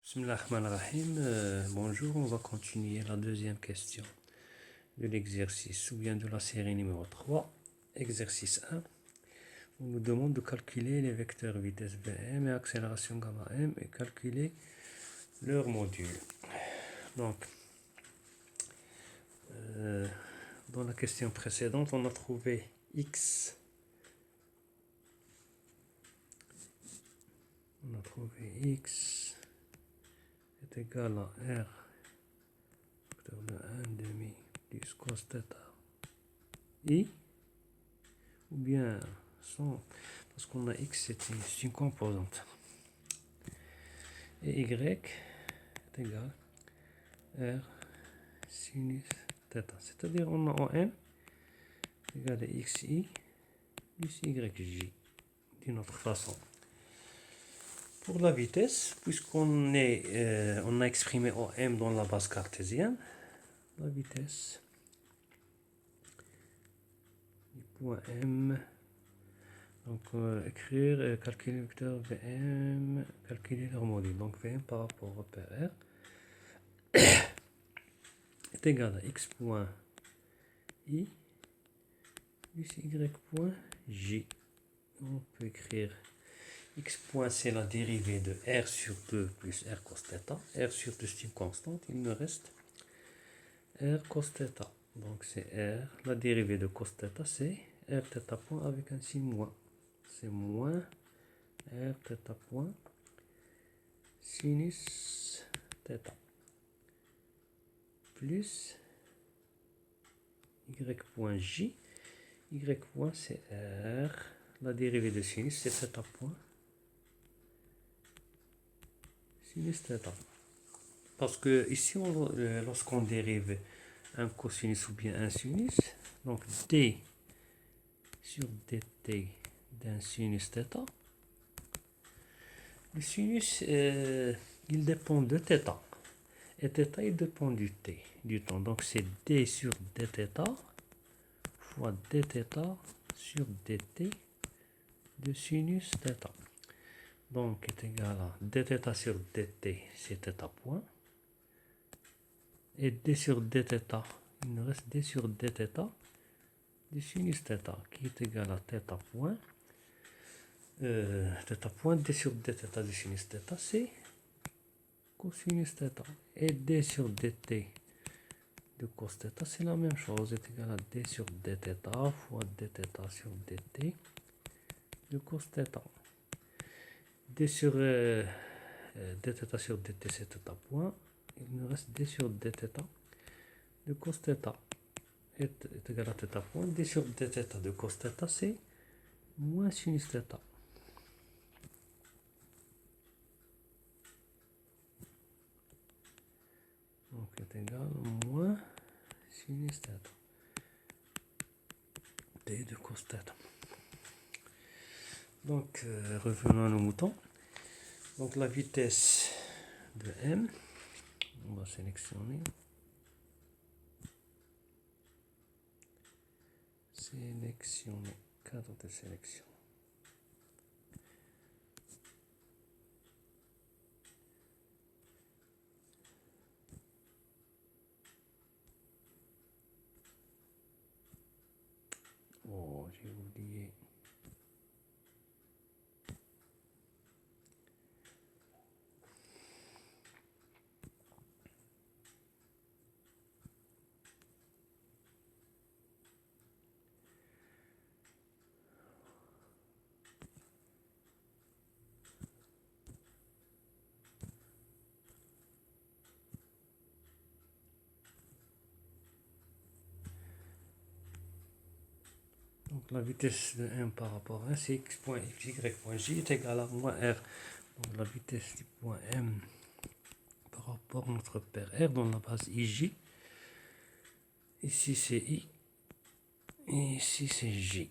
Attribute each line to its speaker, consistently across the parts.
Speaker 1: Bismillahirrahmanirrahim. Bonjour, on va continuer la deuxième question de l'exercice ou bien de la série numéro 3. Exercice 1. On nous demande de calculer les vecteurs vitesse Vm et accélération gamma m et calculer leur module. Donc, dans la question précédente, on a trouvé x. On a trouvé x est égal à r facteur de 1 demi plus cos θ i, ou bien sans, parce qu'on a x c'est une composante, et y est égal r sinus θ, c'est-à-dire on a OM égal à xi plus yj d'une autre façon. Pour la vitesse, puisqu'on on a exprimé OM dans la base cartésienne, la vitesse du point M, donc écrire, calculer le vecteur Vm, calculer leur module, donc Vm par rapport au PR est égal à x point I plus y point J. On peut écrire x point, c'est la dérivée de r sur 2 plus r cos θ. R sur 2 c'est une constante, il me reste r cos θ. Donc c'est r, la dérivée de cos θ c'est r θ point avec un signe moins. C'est moins r θ point sinus θ plus y point j. Y point c'est r, la dérivée de sinus c'est θ point sinus θ. Parce que ici, lorsqu'on dérive un cosinus ou bien un sinus, donc d sur dt d'un sinus θ, le sinus il dépend de θ, et θ il dépend du temps, donc c'est d sur dθ fois dθ sur dt de sinus θ, donc est égal à dθ sur dt, c'est θ point, et d sur dθ, il nous reste d sur dθ du sinus θ, qui est égal à θ point, d sur dθ du sinus θ, c'est cosinus θ, et d sur dt de cos θ, c'est la même chose, est égal à d sur dθ fois dθ sur dt de cos θ. D sur dθ sur dt, c'est θ point, il nous reste d sur dθ de cos θ est égal à θ point, d sur dθ de cos θ c'est moins sinus θ. Donc est égal à moins sinus θ, d de cos θ. Donc revenons à nos moutons. Donc la vitesse de M, on va sélectionner. Sélectionner, cadre de sélection. Oh, j'ai oublié. Donc la vitesse de M par rapport à 1, c'est x point y point j est égal à moins r. Donc la vitesse du point M par rapport à notre paire R dans la base ij. Ici c'est I, et ici c'est J.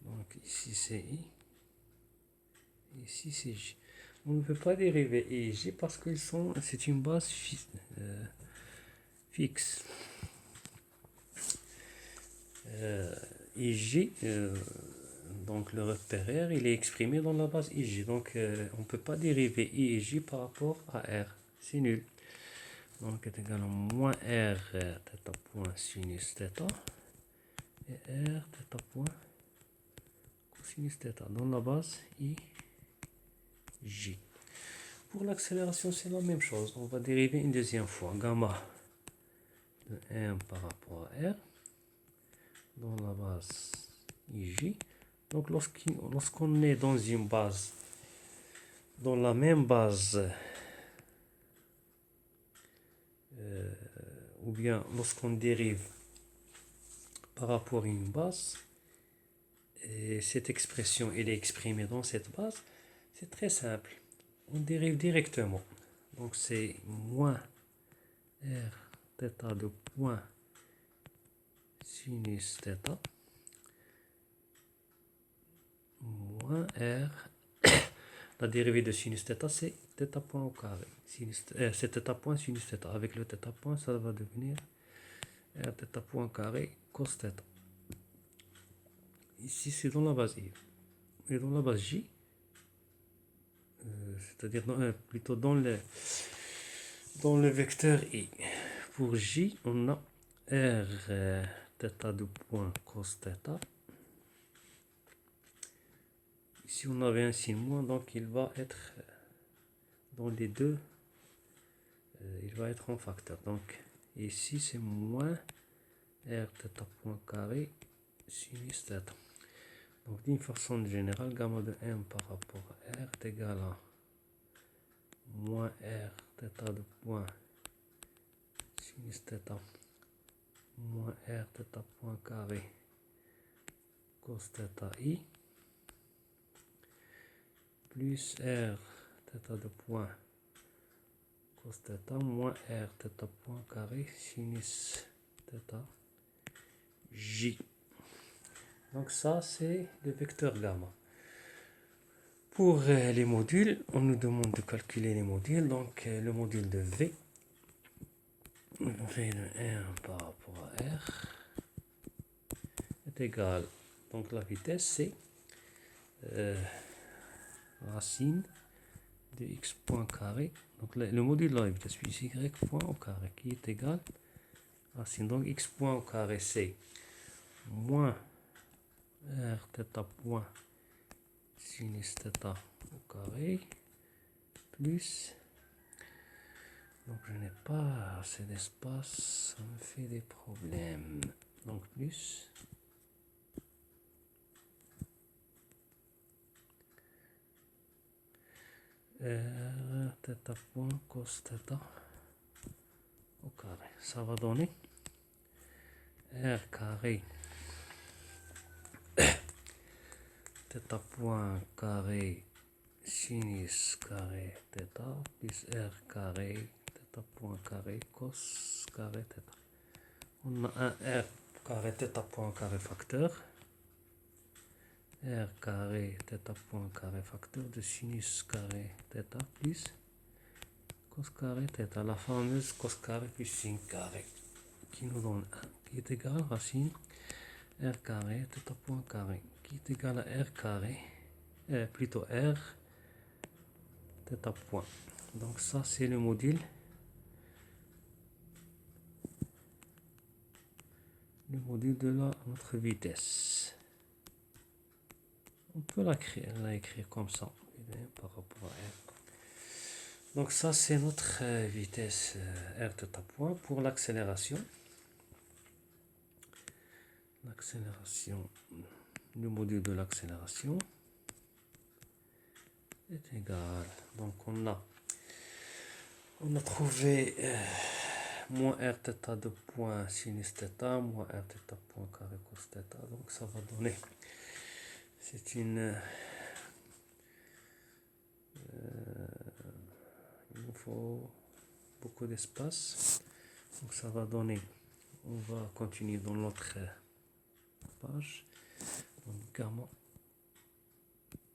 Speaker 1: Donc ici c'est I, ici c'est J. On ne peut pas dériver I et J parce que c'est une base fixe. IJ Donc le repère R, il est exprimé dans la base IJ. Donc on ne peut pas dériver I et J par rapport à R. C'est nul. Donc est égal à moins R θ point sinus θ et R θ point cosinus θ dans la base IJ. Pour l'accélération, c'est la même chose. On va dériver une deuxième fois. Gamma de M par rapport à R dans la base IJ. Donc lorsqu'on est dans une base, dans la même base, ou bien lorsqu'on dérive par rapport à une base, et cette expression elle est exprimée dans cette base, c'est très simple. On dérive directement. Donc c'est moins R θ de point sinus θ moins R. La dérivée de sinus θ, c'est θ point au carré. C'est θ point sinus θ. Avec le θ point, ça va devenir R θ point carré cos θ. Ici, c'est dans la base I. Et dans la base J, c'est-à-dire plutôt dans le vecteur I. Pour J, on a R θ de point cos θ. Ici, on avait un signe moins, donc il va être dans les deux, il va être en facteur. Donc ici, c'est moins R θ point carré sinus θ. Donc d'une façon générale, gamma de M par rapport à R est égal à moins R θ de point sinus θ moins R θ point carré cos θ I plus R θ de point cos θ moins R θ point carré sinus θ J. Donc ça, c'est le vecteur gamma. Pour les modules, on nous demande de calculer les modules. Donc le module de V de 1 par rapport à R est égal. Donc la vitesse, c'est racine de x point carré. Donc le module de la vitesse, puis y point au carré, qui est égal racine. Donc x point au carré, c'est moins R θ point sinus θ au carré plus, donc je n'ai pas assez d'espace, ça me fait des problèmes, donc plus R θ point cos θ au carré, ça va donner R carré θ point carré sinus carré θ plus R carré θ point carré cos carré θ. On a un R carré θ point carré facteur. R carré θ point carré facteur de sinus carré θ plus cos carré θ. La fameuse cos carré plus sin carré qui nous donne 1 qui est égal à racine R carré θ point carré qui est égal à R carré, plutôt R θ point. Donc ça c'est le module de notre vitesse. On peut l'écrire comme ça par rapport à R. Donc ça c'est notre vitesse R θ point. Pour l'accélération, le module de l'accélération est égal. Donc on a trouvé moins R θ de point sinus θ moins R θ point carré cos θ. Donc ça va donner, c'est une il nous faut beaucoup d'espace, donc ça va donner, on va continuer dans notre page. Donc gamma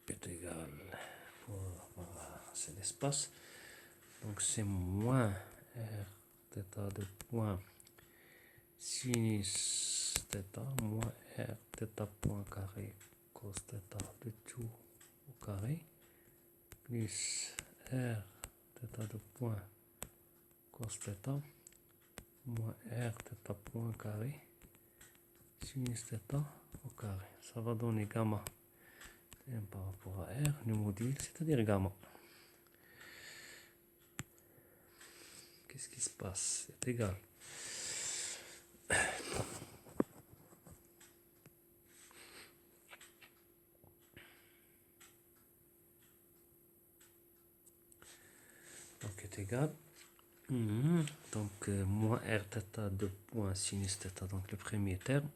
Speaker 1: est égal, c'est l'espace, donc c'est moins R θ de point sinus θ moins R θ point carré cos θ de tout au carré, plus r θ de point cos θ, moins r θ point carré, sinus θ au carré. Ça va donner gamma m par rapport à r, le module, c'est-à-dire gamma. Qu'est-ce qui se passe? C'est égal. Donc est égal. Donc moins r θ de point sinus θ, donc le premier terme.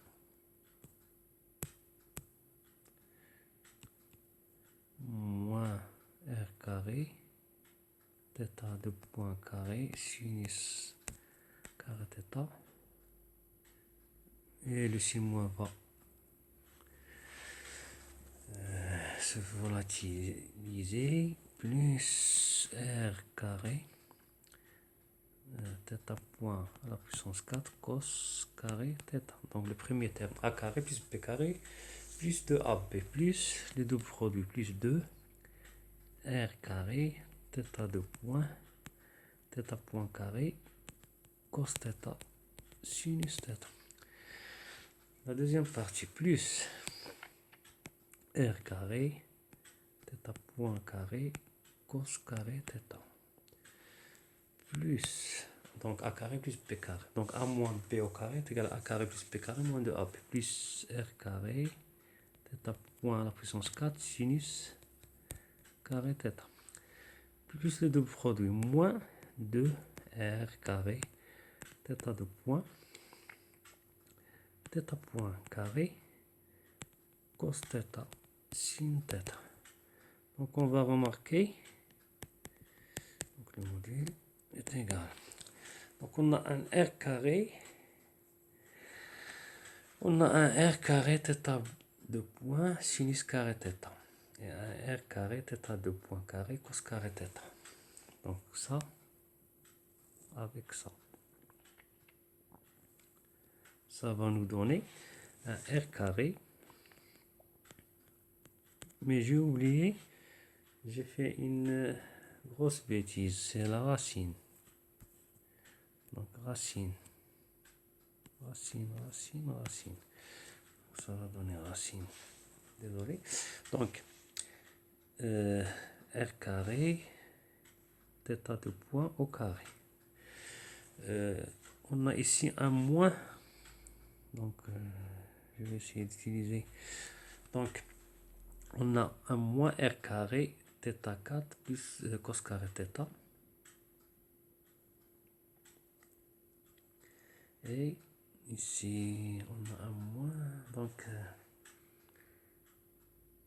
Speaker 1: Moins r carré θ de point carré sinus carré θ. Et le signe moins va se volatiliser, plus r carré θ point à la puissance 4 cos carré θ. Donc le premier terme a carré plus b carré plus 2ab plus le double produit plus 2 r carré θ de point θ point carré cos θ sinus θ. La deuxième partie plus r carré θ point carré cos carré θ plus, donc a carré plus b carré, donc a moins b au carré est égal à a carré plus b carré moins 2ab plus r carré θ point à la puissance 4 sinus carré θ plus le double produit moins 2 r carré θ de point θ point carré cos θ sin θ. Donc on va remarquer, donc le module est égal. Donc on a un r carré, θ de point sinus carré θ et un r carré θ de point carré cos carré θ. Donc ça avec ça, ça va nous donner un r carré. Mais j'ai oublié, j'ai fait une grosse bêtise, c'est la racine. Donc racine. Ça va donner racine. Désolé. Donc r carré θ de point au carré. On a ici un moins. Donc je vais essayer d'utiliser. Donc on a un moins r carré θ4 plus cos carré θ. Et ici, on a un moins, donc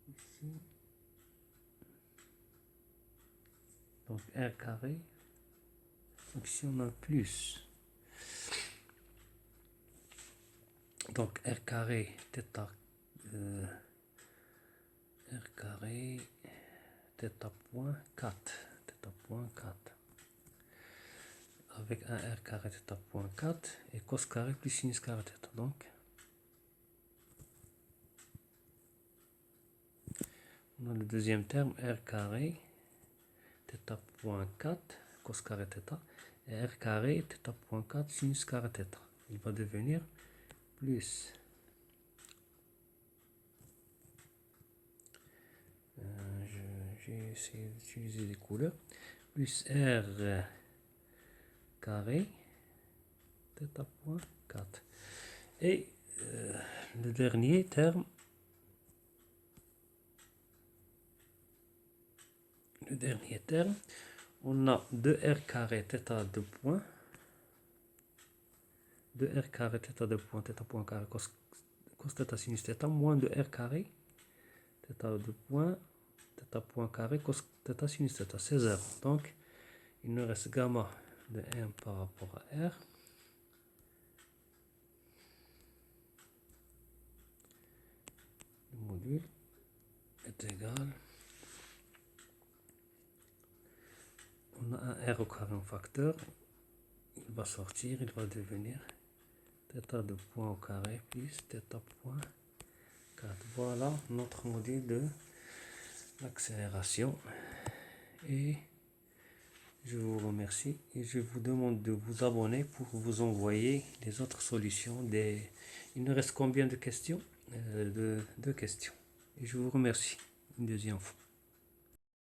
Speaker 1: ici, donc r carré, donc ici on a un plus, donc r carré θ, r carré θ point 4, θ point 4, avec un r carré θ point 4 et cos carré plus sinus carré θ. Donc on a le deuxième terme r carré θ point 4 cos carré θ et r carré θ point 4 sinus carré θ. Il va devenir plus j'ai essayé d'utiliser des couleurs, plus r carré θ point 4 et le dernier terme, on a 2r carré θ de point, 2r carré θ de point, θ point carré cos θ sinus θ moins 2r carré θ de point, θ point carré cos θ sinus θ, c'est 0. Donc il nous reste gamma de m par rapport à r. Le module est égal. On a un r au carré en facteur. Il va sortir, il va devenir θ de point au carré plus θ point 4. Voilà notre module de l'accélération. Et je vous remercie et je vous demande de vous abonner pour vous envoyer les autres solutions. Il nous reste combien de questions? Deux questions. Et je vous remercie une deuxième fois.